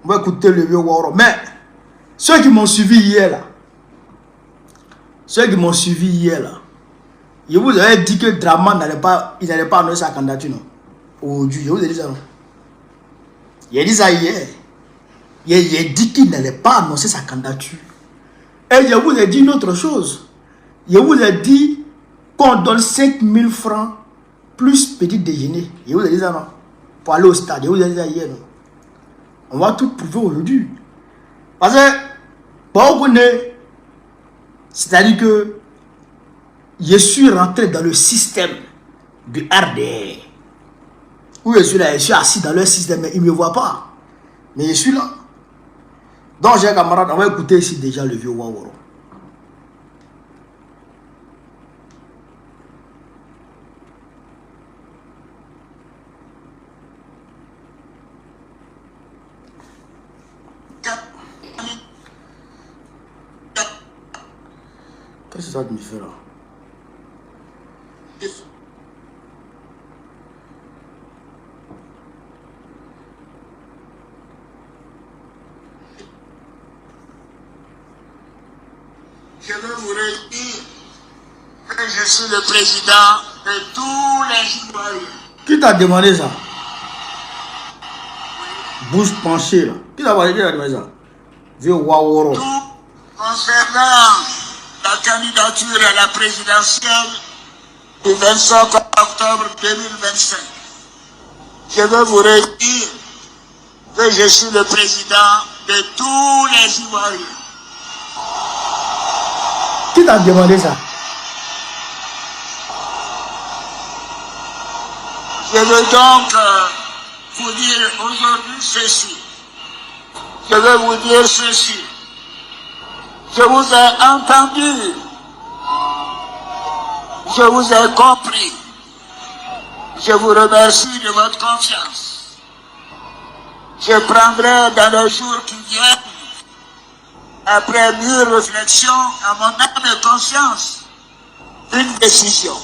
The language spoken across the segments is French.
On va écouter le vieux Waro. Mais, ceux qui m'ont suivi hier, là, je vous avais dit que Draman n'allait pas annoncer sa candidature, non? Aujourd'hui, je vous ai dit ça, non? J'ai dit ça hier. J'ai dit qu'il n'allait pas annoncer sa candidature. Et je vous ai dit une autre chose. Je vous ai dit qu'on donne 5 000 francs plus petit déjeuner. Je vous ai dit ça, non? Pour aller au stade. Je vous ai dit ça hier, non? On va tout prouver aujourd'hui. Parce que, pour vous connaître, c'est-à-dire que je suis rentré dans le système du RDR. Où je suis là, je suis assis dans leur système, mais ils ne me voient pas. Mais je suis là. Donc, j'ai un camarade, on va écouter ici déjà le vieux Waworo. Qu'est-ce que ça me fait là? Je veux vous redire que je suis le président de tous les Ivoiriens. Qui t'a demandé ça? Bouche penchée là. Qui t'a demandé ça? Vieux Waworo. Tout concernant la candidature à la présidentielle du 25 octobre 2025. Je veux vous redire que je suis le président de tous les Ivoiriens. Qui t'a demandé ça? Je veux donc vous dire aujourd'hui ceci. Je veux vous dire ceci. Je vous ai entendu. Je vous ai compris. Je vous remercie de votre confiance. Je prendrai dans les jours qui viennent, après mûre réflexion à mon âme et conscience, une décision.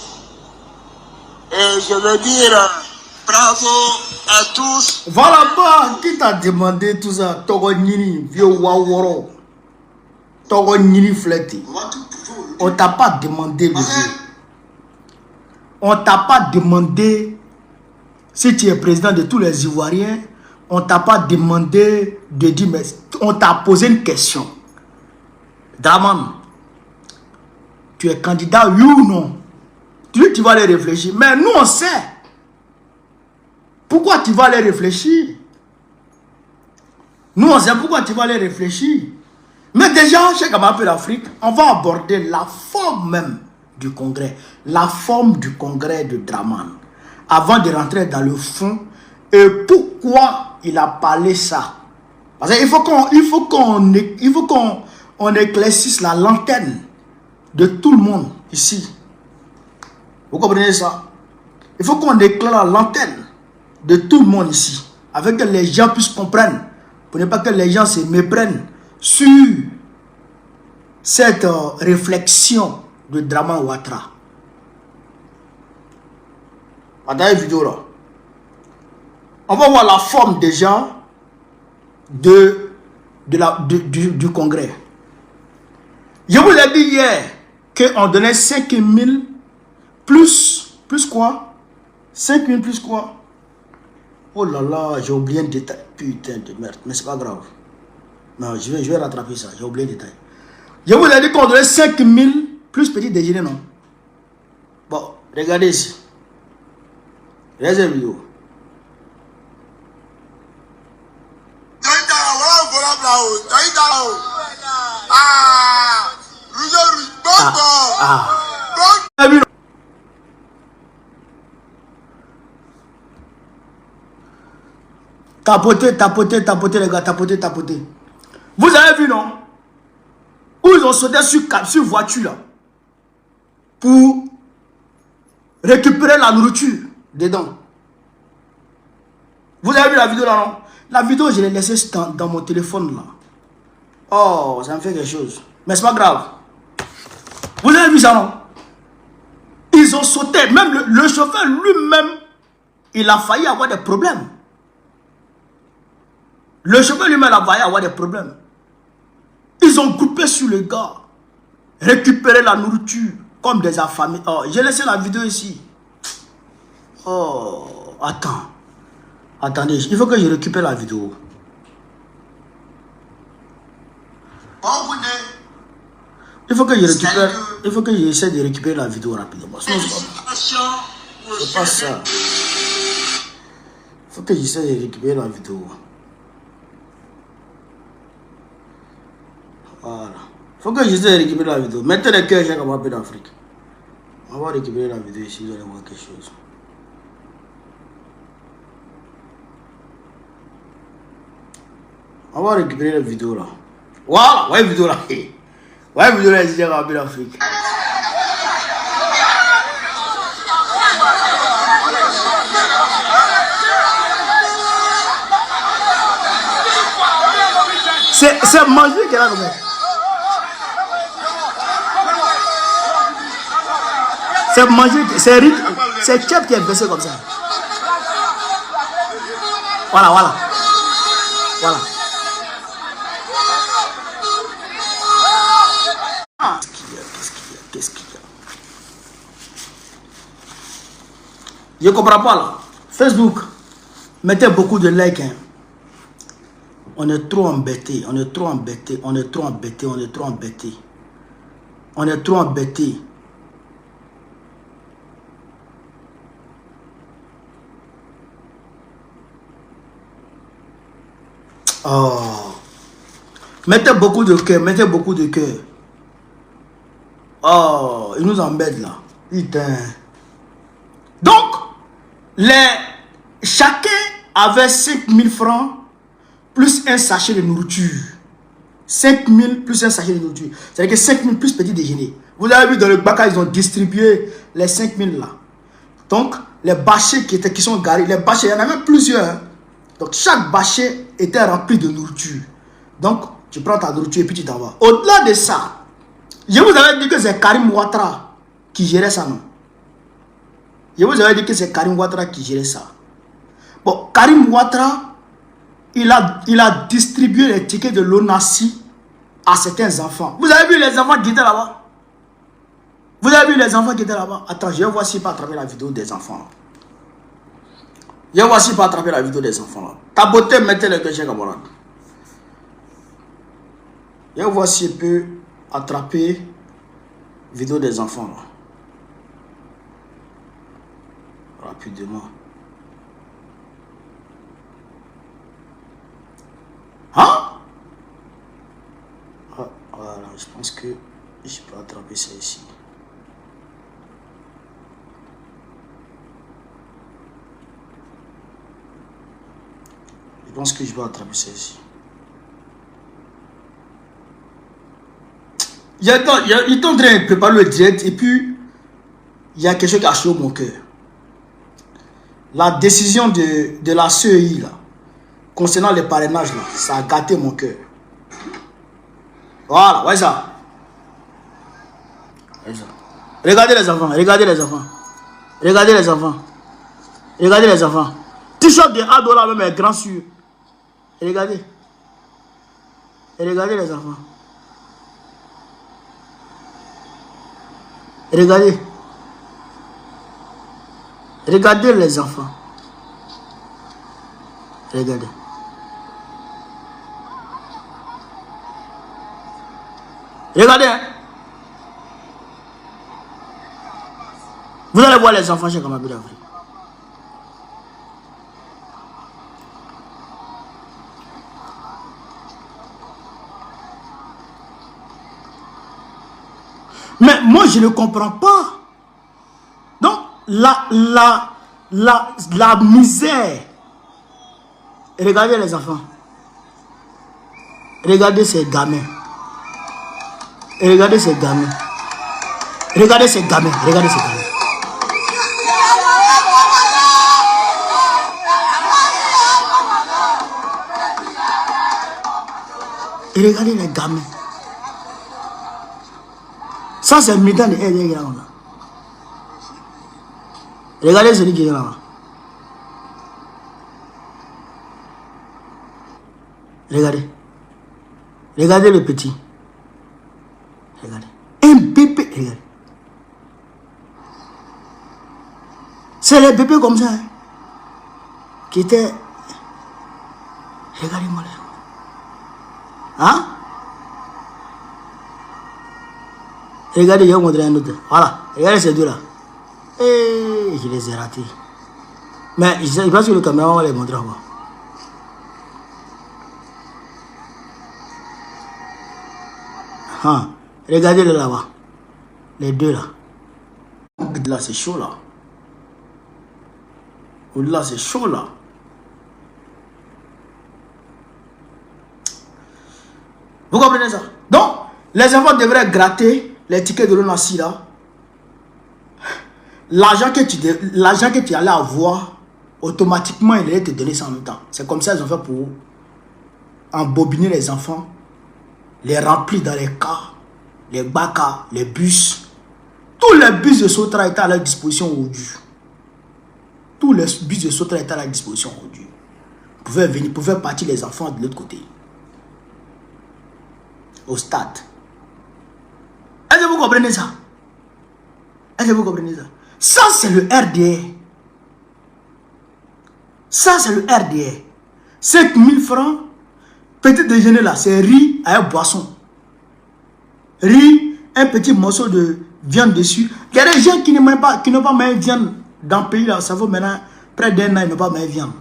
Et je veux dire bravo à tous. Va là-bas, qui t'a demandé tout ça? Togo Nini, vieux Waworo. Togo Nini flété. On t'a pas demandé, monsieur. On t'a pas demandé si tu es président de tous les Ivoiriens. On t'a pas demandé de dire, mais on t'a posé une question. Draman, tu es candidat, oui ou non? Tu vas aller réfléchir. Mais nous, on sait. Pourquoi tu vas aller réfléchir? Nous, on sait pourquoi tu vas aller réfléchir. Mais déjà, chez Gamapé d'Afrique, on va aborder la forme même du congrès. La forme du congrès de Draman. Avant de rentrer dans le fond. Et pourquoi il a parlé ça? Parce qu'il faut qu'on éclaircisse la lanterne de tout le monde ici. Vous comprenez ça? Il faut qu'on éclaire la lanterne de tout le monde ici. Afin que les gens puissent comprendre. Pour ne pas que les gens se méprennent sur cette réflexion de Draman Ouattara. Dans la vidéo là, on va voir la forme déjà du congrès. Je vous l'ai dit hier qu'on donnait 5 000 plus quoi? 5 000 plus quoi? Oh là là, j'ai oublié un détail. Putain de merde, mais c'est pas grave. Non, je vais rattraper ça, j'ai oublié un détail. Je vous ai dit qu'on donnait 5 000 plus petit déjeuner, non? Bon, regardez ici. Regardez la vidéo. Tapoter les gars, tapoter. Vous avez vu, non? Où ils ont sauté sur voiture là pour récupérer la nourriture dedans. Vous avez vu la vidéo là, non? La vidéo, je l'ai laissée dans mon téléphone là. Oh, ça me fait quelque chose. Mais c'est pas grave. Vous avez vu ça, non? Ils ont sauté. Même le chauffeur lui-même, il a failli avoir des problèmes. Le chauffeur lui-même là va y avoir des problèmes. Ils ont coupé sur le gars. Récupérer la nourriture comme des affamés. Oh, j'ai laissé la vidéo ici. Oh, attends. Attendez, il faut que je récupère la vidéo. Il faut que je récupère. Il faut que j'essaie de récupérer la vidéo rapidement. C'est pas ça. Il faut que j'essaie de récupérer la vidéo. Voilà. Il faut que j'essaie de récupérer la vidéo. Mettez les cœurs, j'ai comme un peu d'Afrique. On va récupérer la vidéo ici, vous allez voir quelque chose. On va récupérer la vidéo là. Voilà, ouais, vidéo là. Ouais, vidéo là, j'ai un peu d'Afrique. C'est manger qu'elle a comme ça. C'est manger, c'est Tchèp qui est versé comme ça. Voilà, voilà. Voilà. Qu'est-ce qu'il y a? Je ne comprends pas là. Facebook, mettez beaucoup de likes. Hein. On est trop embêtés, on est trop embêtés, on est trop embêtés, on est trop embêtés. On est trop embêtés. Oh. Mettez beaucoup de cœur, mettez beaucoup de cœur. Oh, il nous embête là. Putain. Donc, chacun avait 5000 francs plus un sachet de nourriture. 5000 plus un sachet de nourriture. C'est-à-dire que 5000 plus petit déjeuner. Vous avez vu dans le bac, ils ont distribué les 5000 là. Donc, les bâchers qui sont garés, les bâchers, il y en a même plusieurs. Donc, chaque bâcher était rempli de nourriture. Donc, tu prends ta nourriture et puis tu t'en vas. Au-delà de ça, je vous avais dit que c'est Karim Ouattara qui gérait ça, non? Je vous avais dit que c'est Karim Ouattara qui gérait ça. Bon, Karim Ouattara, il a distribué les tickets de l'ONASI à certains enfants. Vous avez vu les enfants qui étaient là-bas? Vous avez vu les enfants qui étaient là-bas? Attends, je vais voir si je peux attraper la vidéo des enfants. Je vais voir si je peux attraper la vidéo des enfants là. Ta beauté, mettez le cœur, camarade. Je vais voir si je peux attraper la vidéo des enfants là. Rapidement. Hein? Ah, voilà, je pense que je peux attraper ça ici. Je pense que je vais attraper ça ici. Il est en train de préparer le direct et puis il y a quelque chose qui a chaud mon cœur. La décision de la CEI là, concernant les parrainages là, ça a gâté mon cœur. Voilà, ouais ça. Regardez les enfants, regardez les enfants. Regardez les enfants. Regardez les enfants. T-shirt de ado là même est grand sûr. Regardez. Et regardez les enfants. Regardez. Regardez les enfants. Regardez. Regardez. Hein? Vous allez voir les enfants chez Kamabou d'Afrique. Mais moi, je ne comprends pas. Donc, la misère. Regardez les enfants. Regardez ces gamins. Regardez ces gamins. Regardez ces gamins. Regardez ces gamins. Et regardez les gamins. Ça, c'est le militant de RDR. Regardez celui qui est là. Regardez. Regardez le petit. Regardez. Un bébé. Regardez. C'est les bébés comme ça. Hein, qui étaient... Regardez-moi là. Hein? Regardez, je vais vous montrer un autre. Voilà. Regardez ces deux-là. Et je les ai ratés. Mais je pense que le caméra va les montrer encore. Ah, regardez-le là-bas. Les deux là. Là, c'est chaud là. Là, c'est chaud là. Vous comprenez ça? Donc, les enfants devraient gratter les tickets de l'ONASI là. L'argent que tu allais avoir, automatiquement, il allait te donner ça en même temps. C'est comme ça qu'ils ont fait pour embobiner les enfants, les remplir dans les cars, les bacs, les bus. Tous les bus de Sotra étaient à leur disposition aujourd'hui. Tous les bus de Sotra étaient à leur disposition aujourd'hui. Vous pouvez venir, vous pouvez partir les enfants de l'autre côté. Au stade. Est-ce que vous comprenez ça? Est-ce que vous comprenez ça? Ça, c'est le RDR. Ça, c'est le RDR. 5 000 francs. Petit déjeuner là, c'est riz avec boisson. Riz, un petit morceau de viande dessus. Il y a des gens qui n'ont pas même viande dans le pays là. Ça vaut maintenant près d'un an, ils n'ont pas même viande.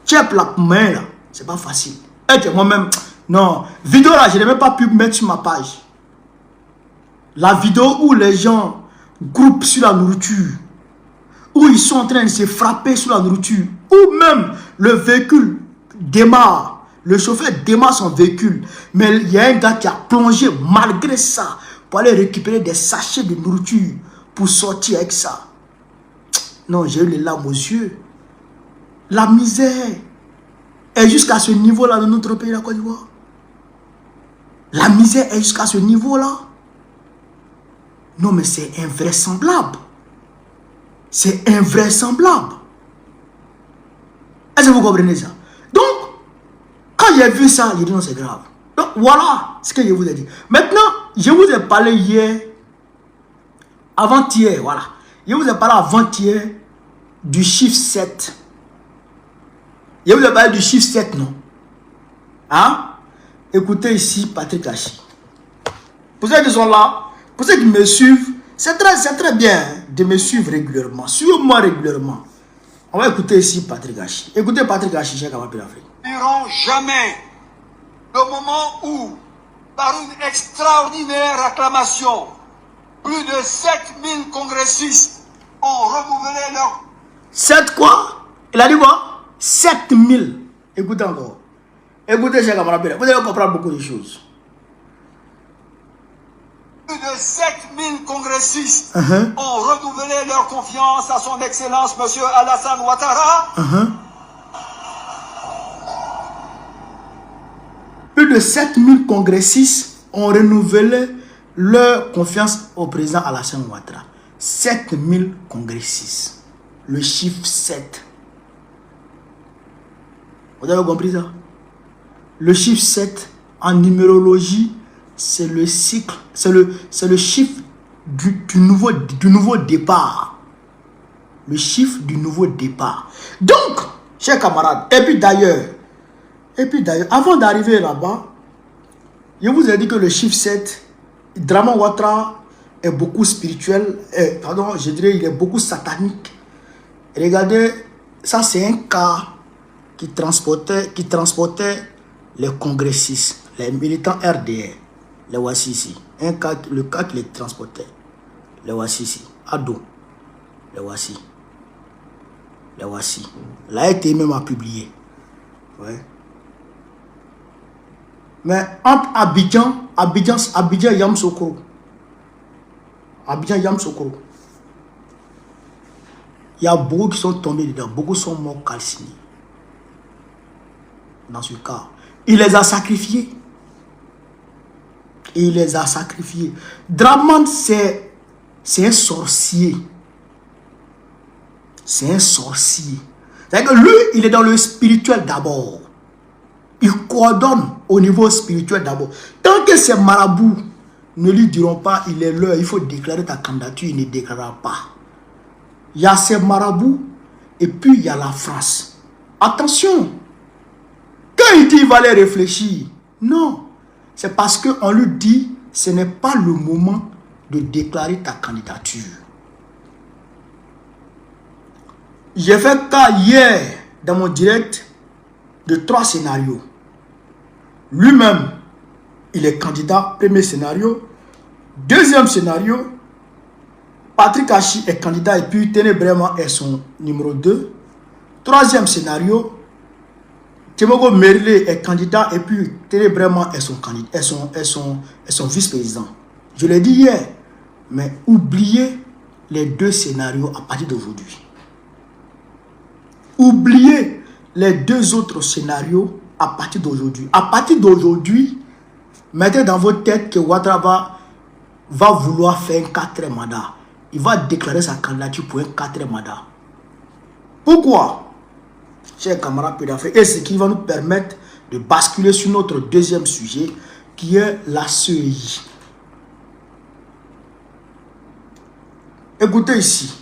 Tchèp la main là, c'est pas facile. Et moi-même, non. Vidéo là, je n'ai même pas pu mettre sur ma page. La vidéo où les gens groupent sur la nourriture, où ils sont en train de se frapper sur la nourriture, ou même le véhicule démarre, le chauffeur démarre son véhicule, mais il y a un gars qui a plongé malgré ça pour aller récupérer des sachets de nourriture pour sortir avec ça. Non, j'ai eu les larmes aux yeux. La misère est jusqu'à ce niveau-là dans notre pays, la Côte d'Ivoire. La misère est jusqu'à ce niveau-là. Non, mais c'est invraisemblable. C'est invraisemblable. Est-ce que vous comprenez ça? Donc, quand j'ai vu ça, j'ai dit non, c'est grave. Donc, voilà ce que je vous ai dit. Maintenant, je vous ai parlé hier, avant-hier, voilà. Je vous ai parlé avant-hier du chiffre 7. Je vous ai parlé du chiffre 7, non? Hein? Écoutez ici Patrick Hachi. Pour ceux qui sont là, pour ceux qui me suivent, c'est très bien de me suivre régulièrement. Suivez-moi régulièrement. On va écouter ici Patrick Hachi. Écoutez Patrick Hachi, j'ai capable d'Afrique. Nous n'irons jamais le moment où, par une extraordinaire acclamation, plus de 7000 congressistes ont renouvelé leur... 7 quoi? Il a dit quoi? 7000. Écoutez encore. Écoutez, j'ai camarade. Vous allez comprendre beaucoup de choses. Plus de 7000 congressistes ont renouvelé leur confiance à son Excellence, M. Alassane Ouattara. Plus de 7000 congressistes ont renouvelé leur confiance au président Alassane Ouattara. 7000 congressistes. Le chiffre 7. Vous avez compris ça? Le chiffre 7 en numérologie, c'est le cycle, c'est le chiffre du nouveau départ. Le chiffre du nouveau départ. Donc, chers camarades, et puis d'ailleurs, avant d'arriver là-bas, je vous ai dit que le chiffre 7, Draman Ouattara est beaucoup spirituel, pardon, je dirais il est beaucoup satanique. Regardez, ça c'est un cas qui transportait les congressistes, les militants RDR. Les voici ici. Le cas qui les transportait. Les voici ici. Ado. Les voici. Les voici. L'AET même a publié. Ouais. Mais entre Abidjan, Yamsoukro. Abidjan, Yamsoukro. Il y a beaucoup qui sont tombés dedans. Beaucoup sont morts calcinés. Dans ce cas. Il les a sacrifiés. Et il les a sacrifiés. Draman, c'est un sorcier. C'est un sorcier. C'est-à-dire que lui, il est dans le spirituel d'abord. coordonne au niveau spirituel d'abord. Tant que ces marabouts ne lui diront pas, il est l'heure, il faut déclarer ta candidature, il ne déclarera pas. Il y a ces marabouts et puis il y a la France. Attention, quand il dit qu'il va aller réfléchir, non, c'est parce qu'on lui dit ce n'est pas le moment de déclarer ta candidature. J'ai fait cas hier dans mon direct de 3 scénarios. Lui-même, il est candidat, premier scénario. Deuxième scénario, Patrick Hachi est candidat et puis Ténébrement est son numéro 2. Troisième scénario, Timogo Merlé est candidat et puis Ténébrement est son candidat, est son vice-président. Je l'ai dit hier, mais oubliez les 2 scénarios à partir d'aujourd'hui. Oubliez les 2 autres scénarios à partir d'aujourd'hui. À partir d'aujourd'hui, mettez dans votre tête que Ouattara va vouloir faire un 4e mandat. Il va déclarer sa candidature pour un 4e mandat. Pourquoi? Chers camarades pédophiles, et ce qui va nous permettre de basculer sur notre deuxième sujet, qui est la CEI. Écoutez ici.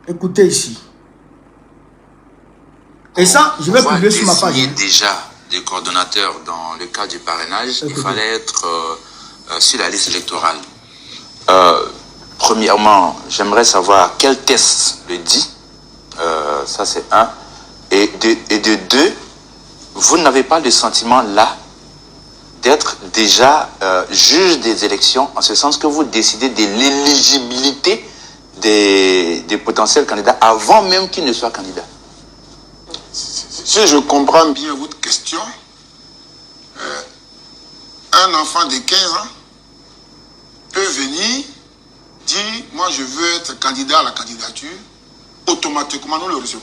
Écoutez ici. Et ça, je vais publier sur ma page. Il y a déjà des coordonnateurs dans le cas du parrainage. Il fallait être sur la liste électorale. Premièrement, j'aimerais savoir quel test le dit. Ça, c'est un. Et de 2, vous n'avez pas le sentiment là d'être déjà juge des élections, en ce sens que vous décidez de l'éligibilité des potentiels candidats avant même qu'ils ne soient candidats. Si je comprends bien votre question, un enfant de 15 ans peut venir dire, moi je veux être candidat à la candidature, automatiquement nous le recevons.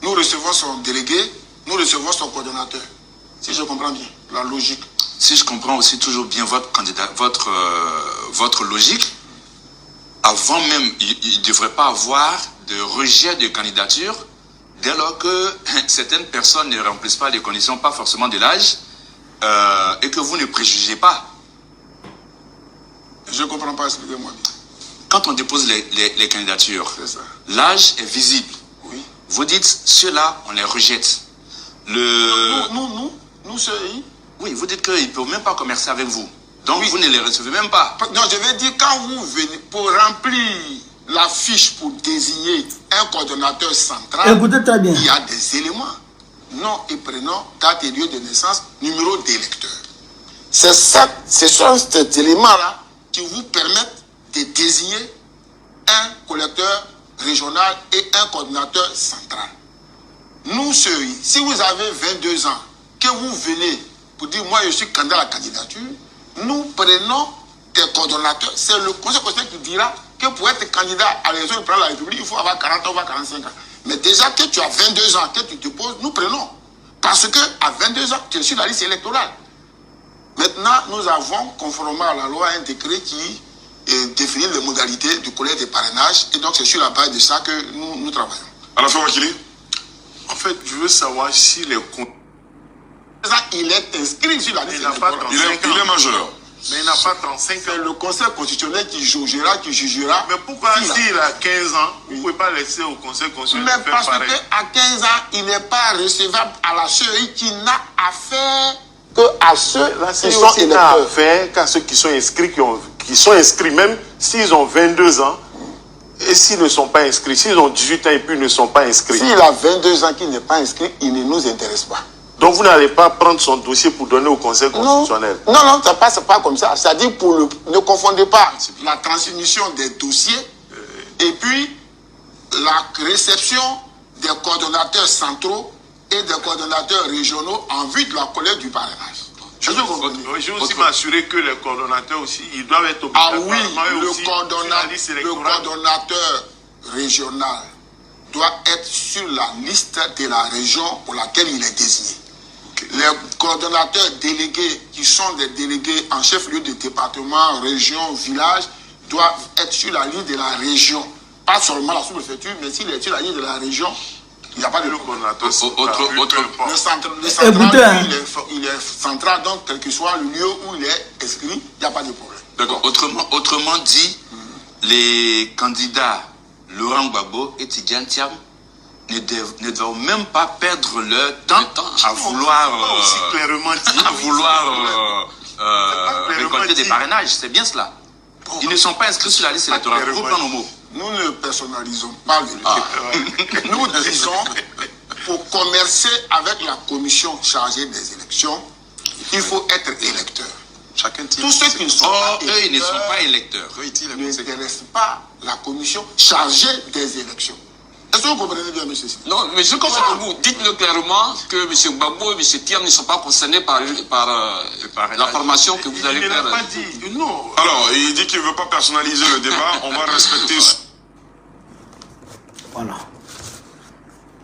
Nous recevons son délégué, nous recevons son coordonnateur. Si je comprends bien la logique. Si je comprends aussi toujours bien votre logique, avant même, il ne devrait pas avoir de rejet de candidature dès lors que certaines personnes ne remplissent pas les conditions, pas forcément de l'âge, et que vous ne préjugez pas. Je ne comprends pas, expliquez-moi bien. Quand on dépose les candidatures, l'âge est visible. Oui. Vous dites, ceux-là, on les rejette. Nous, CEI. Oui, vous dites qu'ils ne peuvent même pas commercer avec vous. Donc, oui. Vous ne les recevez même pas. Non, je veux dire, quand vous venez pour remplir la fiche pour désigner un coordonnateur central, écoutez très bien. Il y a des éléments. Nom et prénom, date et lieu de naissance, numéro d'électeur. Ce sont ces éléments-là qui vous permettent de désigner un collecteur régional et un coordonnateur central. Nous, CEI, si vous avez 22 ans, que vous venez pour dire, moi je suis candidat à la candidature, nous prenons des coordonnateurs. C'est le conseil constitutionnel qui dira que pour être candidat à l'élection du président de la République, il faut avoir 40 ans ou 45 ans. Mais déjà que tu as 22 ans, que tu te poses, nous prenons. Parce qu'à 22 ans, tu es sur la liste électorale. Maintenant, nous avons, conformément à la loi, un décret qui définit les modalités du collège de parrainage. Et donc, c'est sur la base de ça que nous travaillons. Alors, en fait, je veux savoir si les... Il est inscrit sur la liste électorale. Il est majeur. Mais il n'a pas 35 ans. C'est le conseil constitutionnel qui jugera. Mais pourquoi s'il a 15 ans, vous ne pouvez pas laisser au conseil constitutionnel faire pareil? Mais parce qu'à 15 ans, il n'est pas recevable à la CEI qui n'a affaire qu'à ceux qui sont électeurs. Affaire qu'à ceux qui sont inscrits, qui sont inscrits même s'ils ont 22 ans et s'ils ne sont pas inscrits. S'ils ont 18 ans et puis ne sont pas inscrits. S'il a 22 ans qu'il n'est pas inscrit, il ne nous intéresse pas. Donc vous n'allez pas prendre son dossier pour donner au conseil constitutionnel? Non, ça ne passe pas comme ça. C'est-à-dire, ne confondez pas la transmission des dossiers et puis la réception des coordonnateurs centraux et des coordonnateurs régionaux en vue de la collecte du parrainage. Je veux aussi m'assurer que les coordonnateurs aussi, ils doivent être obligatoirement le coordonnateur régional doit être sur la liste de la région pour laquelle il est désigné. Les coordonnateurs délégués, qui sont des délégués en chef-lieu de département, région, village, doivent être sur la liste de la région. Pas seulement la sous-préfecture, mais s'il est sur la liste de la région, Il n'y a pas de coordonnateur. Le Écoutez, central, hein. il est central, donc quel que soit le lieu où il est inscrit, il n'y a pas de problème. D'accord. Autrement dit, les candidats Laurent Gbagbo et Tidjane Thiam ne doivent même pas perdre leur temps à vouloir aussi clairement dit. Récolter des parrainages. C'est bien cela. Ils ne sont pas inscrits sur la liste électorale. Reprends nos mots. Nous ne personnalisons pas le Nous disons, pour commercer avec la commission chargée des élections, il faut être électeur. Tous ceux qui ne sont pas eux, ils ne sont pas électeurs. n'intéressent pas la commission chargée des élections. Est-ce que vous comprenez bien, monsieur? Non, mais je comprends que vous dites-le clairement que M. Gbagbo et M. Thiam ne sont pas concernés par la formation que vous allez faire. Il n'a pas dit. Non. Alors, il dit qu'il ne veut pas personnaliser le débat. On va respecter. Voilà.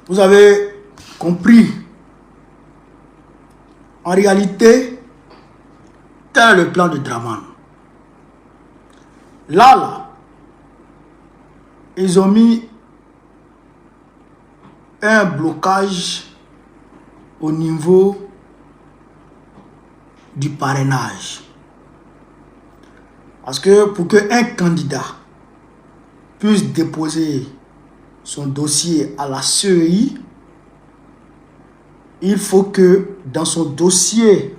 Vous avez compris. En réalité, tel est le plan de Draman. Là, ils ont mis un blocage au niveau du parrainage. Parce que pour qu'un candidat puisse déposer son dossier à la CEI, il faut que dans son dossier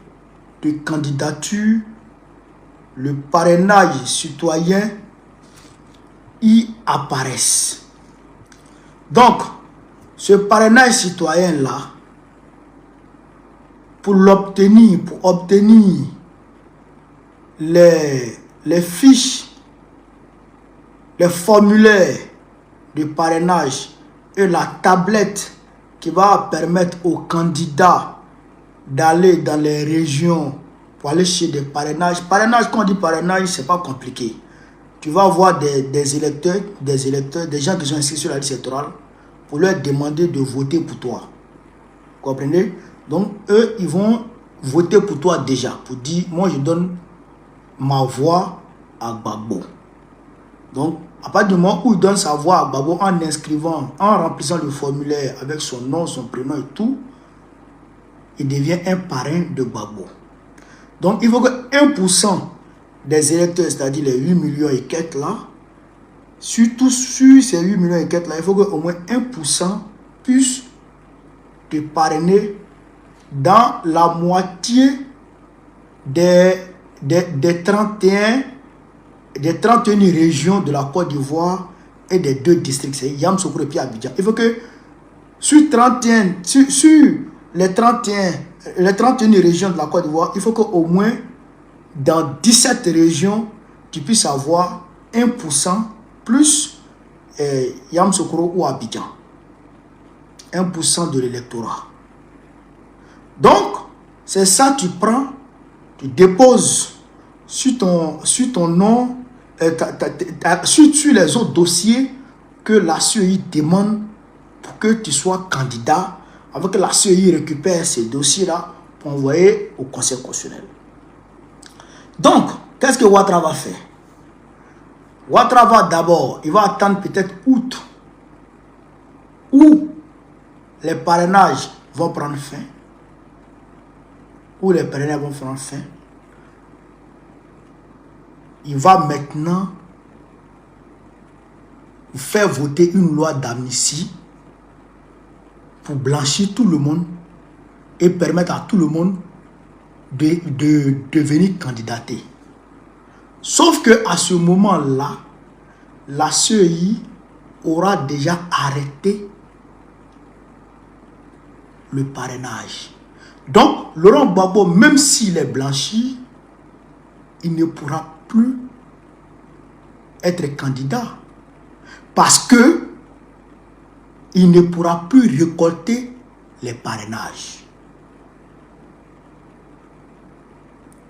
de candidature, le parrainage citoyen y apparaisse. Donc, ce parrainage citoyen-là, pour obtenir les fiches, les formulaires de parrainage et la tablette qui va permettre aux candidats d'aller dans les régions pour aller chez des parrainages. Parrainage, quand on dit parrainage, c'est pas compliqué. Tu vas voir des électeurs, des gens qui sont inscrits sur la liste électorale pour leur demander de voter pour toi. Vous comprenez? Donc, eux, ils vont voter pour toi déjà, pour dire, moi, je donne ma voix à Gbagbo. Donc, à partir du moment où il donne sa voix à Gbagbo en inscrivant, en remplissant le formulaire avec son nom, son prénom et tout, il devient un parrain de Gbagbo. Donc, il faut que 1% des électeurs, c'est-à-dire les 8 millions et quelques là, surtout sur ces 8 millions et quelques là, il faut qu'au moins 1% puisse te parrainer dans la moitié des 31 régions de la Côte d'Ivoire et des 2 districts, c'est Yamoussoukro et puis Abidjan. Il faut que sur les 31 régions de la Côte d'Ivoire, il faut qu'au moins dans 17 régions, tu puisses avoir 1% plus Yamoussoukro ou Abidjan. 1% de l'électorat. Donc, c'est ça, tu prends, tu déposes sur ton nom, sur les autres dossiers que la CEI demande pour que tu sois candidat, avant que la CEI récupère ces dossiers-là pour envoyer au Conseil constitutionnel. Donc, qu'est-ce que Ouattara va faire? Ouattara va d'abord, il va attendre peut-être août, où les parrainages vont prendre fin, il va maintenant faire voter une loi d'amnistie pour blanchir tout le monde et permettre à tout le monde de venir candidater. Sauf que à ce moment-là, la CEI aura déjà arrêté le parrainage. Donc, Laurent Gbagbo, même s'il est blanchi, il ne pourra plus être candidat parce que il ne pourra plus récolter les parrainages.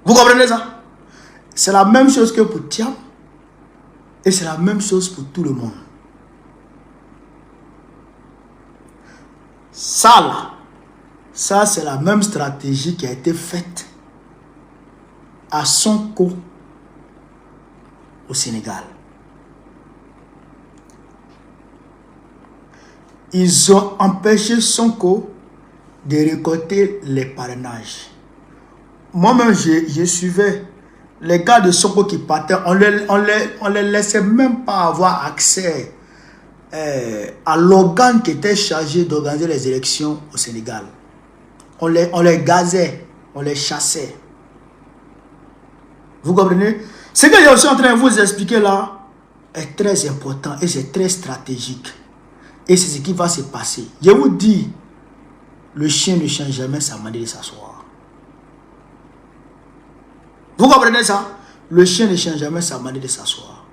Vous comprenez ça? C'est la même chose que pour Thiam et c'est la même chose pour tout le monde. Ça là, ça c'est la même stratégie qui a été faite à Sonko au Sénégal. ils ont empêché Sonko de récolter les parrainages. Moi-même, je suivais les gars de Sonko qui partaient, on les laissait même pas avoir accès à l'organe qui était chargé d'organiser les élections au Sénégal. On les gazait, on les chassait. Vous comprenez? Ce que je suis en train de vous expliquer là est très important et c'est très stratégique. Et c'est ce qui va se passer. Je vous dis, le chien ne change jamais sa manière de s'asseoir. Vous comprenez ça? Le chien ne change jamais sa manière de s'asseoir.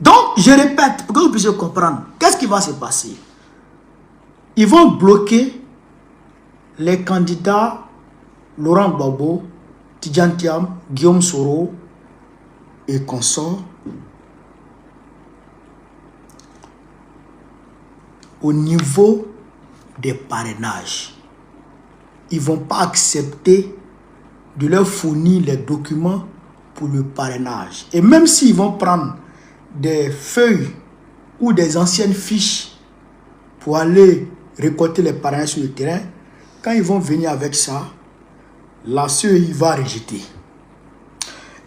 Donc, je répète, pour que vous puissiez comprendre, qu'est-ce qui va se passer? Ils vont bloquer les candidats Laurent Gbagbo, Tidjane Thiam, Guillaume Soro et consorts au niveau des parrainages. Ils ne vont pas accepter de leur fournir les documents pour le parrainage. Et même s'ils vont prendre des feuilles ou des anciennes fiches pour aller récolter les parrainages sur le terrain, quand ils vont venir avec ça, la CEI va rejeter.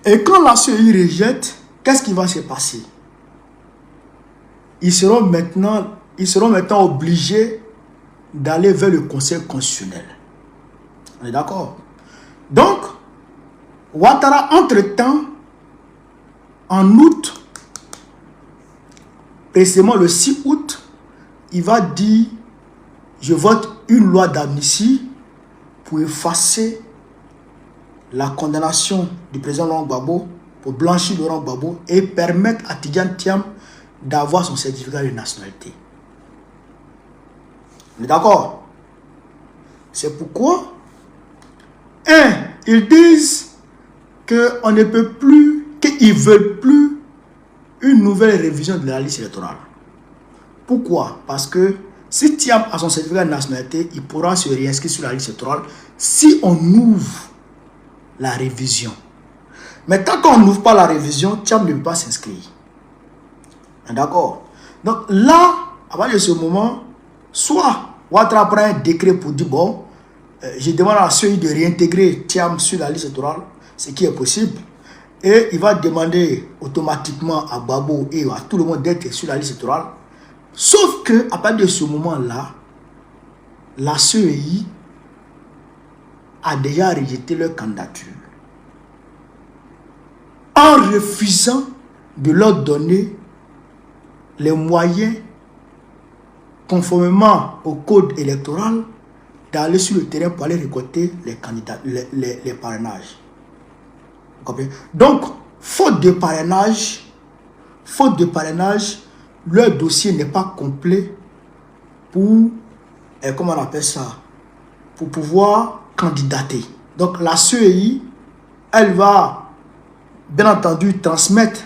Et quand la CEI rejette, qu'est-ce qui va se passer? Ils seront maintenant obligés d'aller vers le Conseil constitutionnel. On est d'accord? Donc, Ouattara, entre-temps, en août, précisément le 6 août, il va dire, je vote une loi d'amnistie pour effacer la condamnation du président Laurent Gbagbo, pour blanchir Laurent Gbagbo et permettre à Tidjane Thiam d'avoir son certificat de nationalité. On est d'accord? C'est pourquoi, ils disent qu'on ne peut plus, qu'ils ne veulent plus une nouvelle révision de la liste électorale. Pourquoi? Parce que si Thiam a son certificat de nationalité, il pourra se réinscrire sur la liste électorale si on ouvre la révision. Mais tant qu'on n'ouvre pas la révision, Thiam ne peut pas s'inscrire. D'accord? Donc là, à partir de ce moment, soit Ouattara prend un décret pour dire bon, je demande à la CEI de réintégrer Thiam sur la liste électorale, ce qui est possible, et il va demander automatiquement à Gbagbo et à tout le monde d'être sur la liste électorale. Sauf que à partir de ce moment-là, la CEI a déjà rejeté leur candidature en refusant de leur donner les moyens, conformément au code électoral, d'aller sur le terrain pour aller récolter les candidats, les parrainages. Vous comprenez? Donc, faute de parrainage, leur dossier n'est pas complet pour, comment on appelle ça, pour pouvoir candidater. Donc la CEI, elle va bien entendu transmettre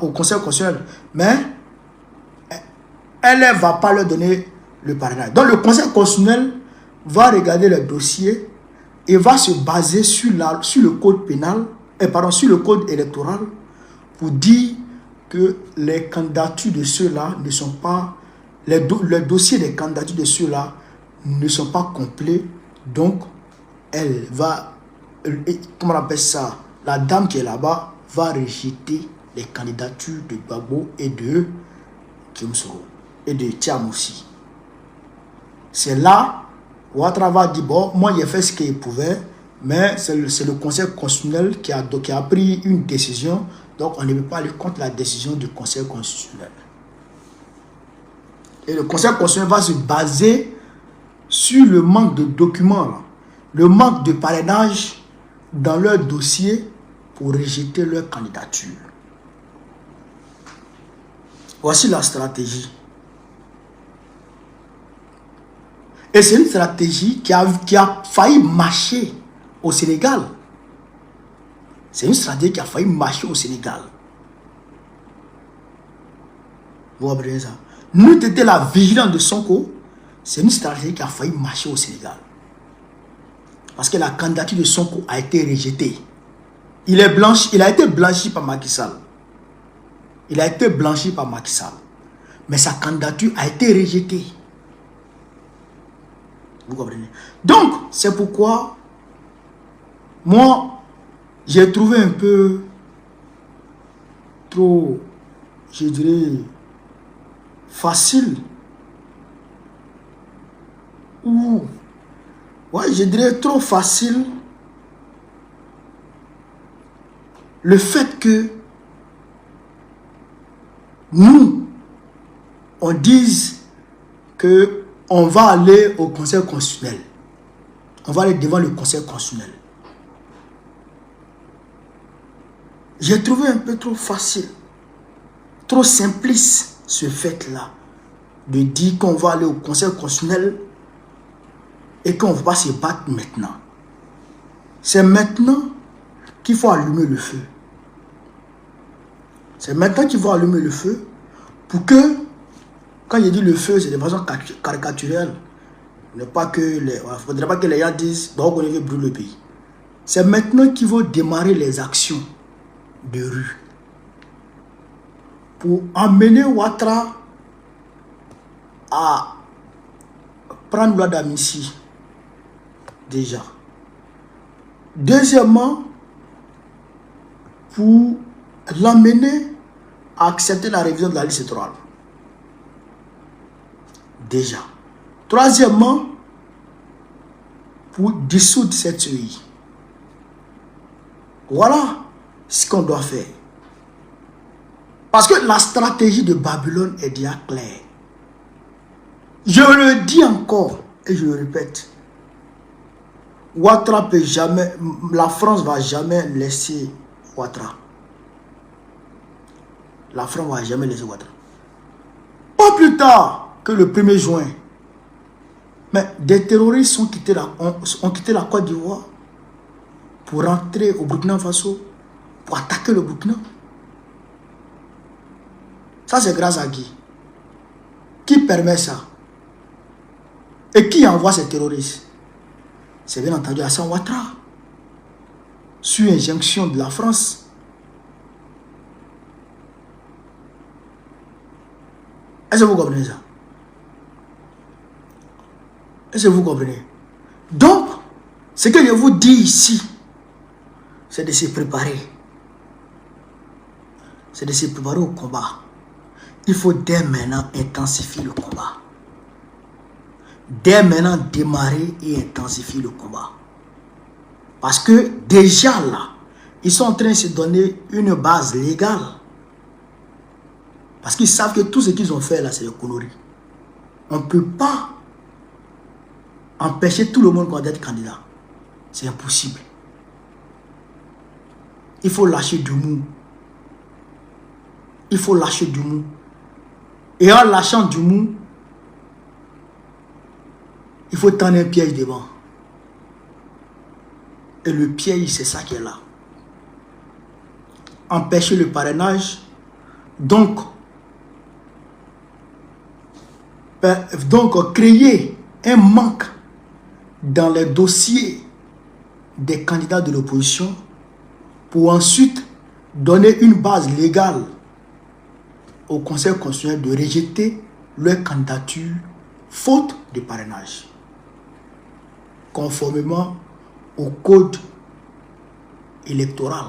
au Conseil constitutionnel, mais elle ne va pas leur donner le parrainage. Donc le Conseil constitutionnel va regarder le dossier et va se baser sur le code pénal, sur le code électoral pour dire que les candidatures de ceux-là ne sont pas, les dossiers des candidatures de ceux-là ne sont pas complets. Donc, elle va, comment on appelle ça, la dame qui est là-bas va rejeter les candidatures de Gbagbo et de Guillaume Soro et de Thiam aussi. C'est là où Ouattara va dire, bon, moi j'ai fait ce qu'il pouvait, mais c'est le Conseil constitutionnel qui a pris une décision, donc on ne peut pas aller contre la décision du Conseil constitutionnel. Et le Conseil constitutionnel va se baser sur le manque de documents, là, le manque de parrainage dans leur dossier pour rejeter leur candidature. Voici la stratégie. Et c'est une stratégie qui a failli marcher au Sénégal. C'est une stratégie qui a failli marcher au Sénégal. Vous comprenez ça? Nous, c'était la vigilance de Sonko. C'est une stratégie qui a failli marcher au Sénégal. Parce que la candidature de Sonko a été rejetée. Il a été blanchi par Macky Sall. Il a été blanchi par Macky Sall. mais sa candidature a été rejetée. Vous comprenez? Donc, c'est pourquoi, moi, j'ai trouvé un peu trop, je dirais, facile, ou, ouais, je dirais trop facile, le fait que nous, on dise que on va aller au Conseil constitutionnel. On va aller devant le Conseil constitutionnel. J'ai trouvé un peu trop facile, trop simpliste ce fait-là, de dire qu'on va aller au Conseil constitutionnel et qu'on ne va pas se battre maintenant. C'est maintenant qu'il faut allumer le feu. C'est maintenant qu'il faut allumer le feu pour que, quand je dis le feu, c'est de façon caricaturelle. Il ne faudrait pas que les gens disent donc on veut brûler le pays. C'est maintenant qu'il faut démarrer les actions de rue pour emmener Ouattara à prendre loi d'amnistie déjà. Deuxièmement, pour l'amener à accepter la révision de la liste électorale. Déjà. Troisièmement, pour dissoudre cette CEI. Voilà ce qu'on doit faire. Parce que la stratégie de Babylone est déjà claire. Je le dis encore et je le répète. Ouattara peut jamais, la France ne va jamais laisser Ouattara. La France ne va jamais laisser Ouattara. Pas plus tard que le 1er juin. Mais des terroristes ont quitté la Côte d'Ivoire pour rentrer au Burkina Faso, pour attaquer le Burkina. Ça, c'est grâce à qui? Qui permet ça? Et qui envoie ces terroristes? C'est bien entendu Alassane Ouattara, sur injonction de la France. Est-ce que vous comprenez ça? Est-ce que vous comprenez? Donc, ce que je vous dis ici, c'est de se préparer. C'est de se préparer au combat. Il faut dès maintenant intensifier le combat. Dès maintenant démarrer et intensifier le combat. Parce que déjà là, ils sont en train de se donner une base légale. Parce qu'ils savent que tout ce qu'ils ont fait là, c'est des conneries. On ne peut pas empêcher tout le monde d'être candidat. C'est impossible. Il faut lâcher du mou. Il faut lâcher du mou. Et en lâchant du mou, il faut tendre un piège devant. Et le piège, c'est ça qui est là. Empêcher le parrainage. Donc créer un manque dans les dossiers des candidats de l'opposition pour ensuite donner une base légale au Conseil constitutionnel de rejeter leur candidature faute de parrainage, conformément au code électoral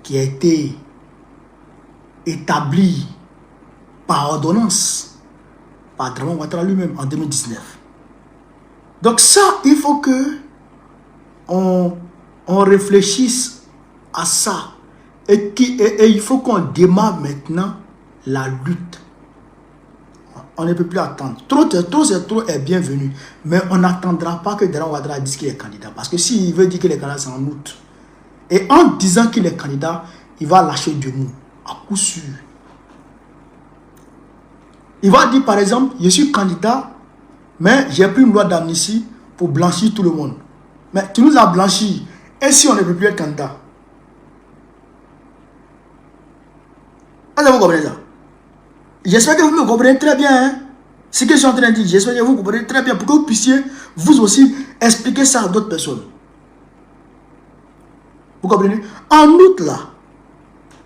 qui a été établi par ordonnance par Dramane Ouattara lui-même en 2019. Donc ça, il faut que on réfléchisse à ça et il faut qu'on démarre maintenant la lutte. On ne peut plus attendre. Trop est bienvenu. Mais on n'attendra pas que Dramane Ouattara dise qu'il est candidat. Parce que s'il veut dire qu'il est candidat, c'est en août. Et en disant qu'il est candidat, il va lâcher du mou. À coup sûr. Il va dire par exemple, je suis candidat, mais j'ai pris une loi d'amnistie pour blanchir tout le monde. Mais tu nous as blanchi. Et si on ne peut plus être candidat? Est-ce que vous comprenez ça? J'espère que vous me comprenez très bien. Hein? Ce que je suis en train de dire, j'espère que vous comprenez très bien pour que vous puissiez vous aussi expliquer ça à d'autres personnes. Vous comprenez? En août là,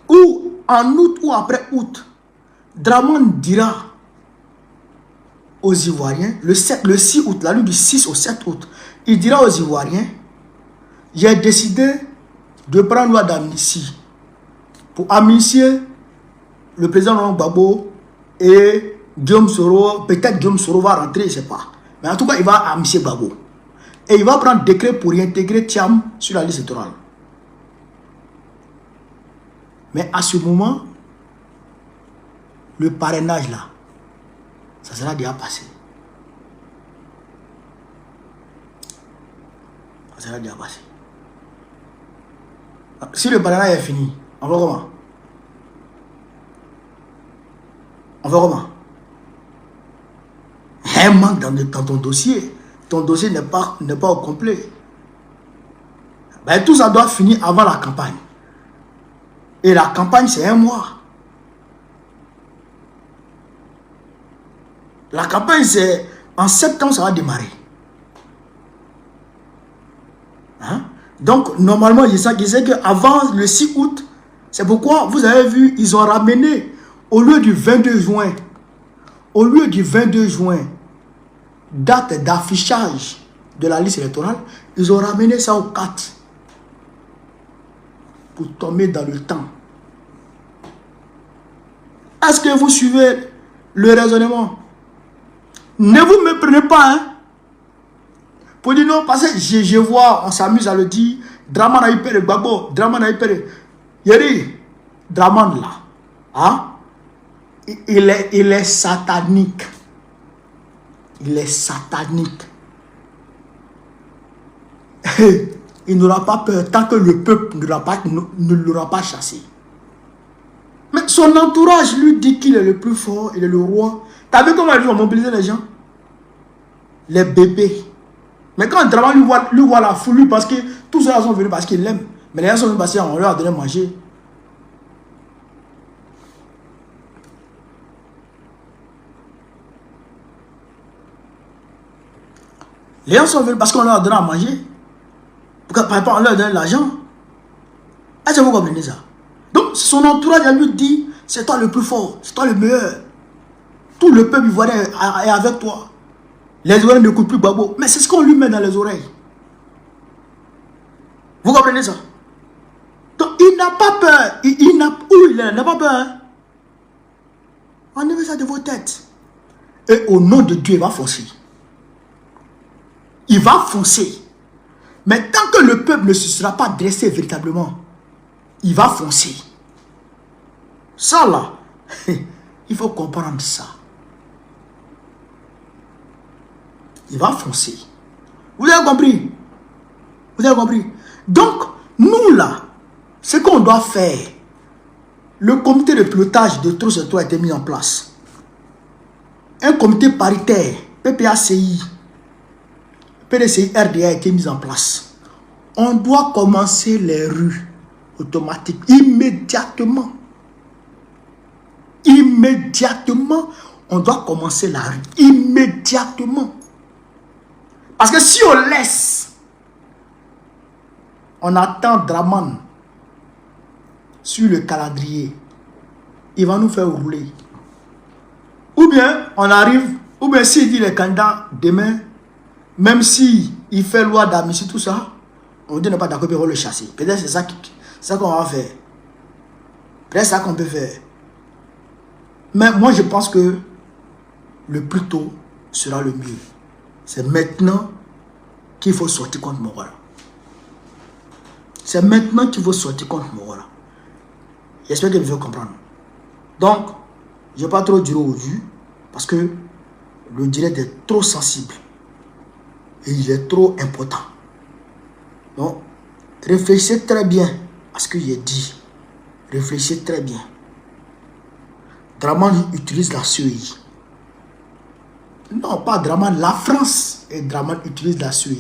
ou en août ou après août, Draman dira aux Ivoiriens, le 6 août, la nuit du 6 au 7 août, il dira aux Ivoiriens, j'ai décidé de prendre loi d'amnistie pour amnistier le président Laurent Gbagbo et Guillaume Soro. Peut-être Guillaume Soro va rentrer, je ne sais pas. Mais en tout cas, il va amnistier Gbagbo. Et il va prendre décret pour réintégrer Thiam sur la liste électorale. Mais à ce moment, le parrainage là, ça sera déjà passé. Ça sera déjà passé. Si le parrainage est fini, on va comment? On va comment? Il y a un manque dans ton dossier. Ton dossier n'est pas au complet. Ben, tout ça doit finir avant la campagne. Et la campagne, c'est 1 mois. La campagne, c'est en septembre, ça va démarrer. Hein? Donc, normalement, il disait qu'avant le 6 août, c'est pourquoi, vous avez vu, ils ont ramené, au lieu du 22 juin, date d'affichage de la liste électorale, ils ont ramené ça au 4 pour tomber dans le temps. Est-ce que vous suivez le raisonnement? Ne vous méprenez pas, hein? Pour dire non, parce que je vois, on s'amuse à le dire, Draman a eu peur de Gbagbo, Draman a eu peur de... Yeri, Draman là, hein? Il est satanique. Il est satanique. Il n'aura pas peur tant que le peuple ne l'aura pas chassé. Mais son entourage lui dit qu'il est le plus fort, il est le roi. T'as vu comment ils ont mobilisé les gens? Les bébés. Mais quand Draman lui voit la foule, parce que tous ceux-là sont venus parce qu'ils l'aiment. Mais les gens sont venus parce qu'on leur a donné à manger. Les gens sont venus parce qu'on leur a donné à manger. Par exemple, on leur a donné de l'argent. Est-ce que vous comprenez ça? Donc, son entourage lui dit, c'est toi le plus fort, c'est toi le meilleur. Tout le peuple ivoirien est avec toi. Les Ivoiriens n'écoutent plus Gbagbo. Mais c'est ce qu'on lui met dans les oreilles. Vous comprenez ça? Donc, il n'a pas peur. Il n'a pas peur. Hein? Enlevez ça de vos têtes. Et au nom de Dieu, il va foncer. Il va foncer. Mais tant que le peuple ne se sera pas dressé véritablement, il va foncer. Ça là, il faut comprendre ça. Il va foncer. Vous avez compris? Vous avez compris? Donc, nous là, ce qu'on doit faire, le comité de pilotage de Trossetto a été mis en place. Un comité paritaire, PPACI, PDCI, RDA a été mis en place. On doit commencer les rues automatiques immédiatement. Immédiatement, on doit commencer la rue. Immédiatement. Parce que si on laisse, on attend Draman sur le calendrier, il va nous faire rouler. Ou bien, on arrive, ou bien s'il dit les candidats demain, même si il fait loi d'amnistie, tout ça, on dit n'est pas d'accord, on va le chasser. Peut-être c'est ça qu'on va faire. Peut-être c'est ça qu'on peut faire. Mais moi, je pense que le plus tôt sera le mieux. C'est maintenant qu'il faut sortir contre Morola. C'est maintenant qu'il faut sortir contre Morola. J'espère que vous allez comprendre. Donc, je ne vais pas trop durer aujourd'hui parce que le direct est trop sensible et il est trop important. Donc, réfléchissez très bien à ce que j'ai dit. Réfléchissez très bien. Draman utilise la CEI. Non, pas Draman, la France et Draman utilise la CEI.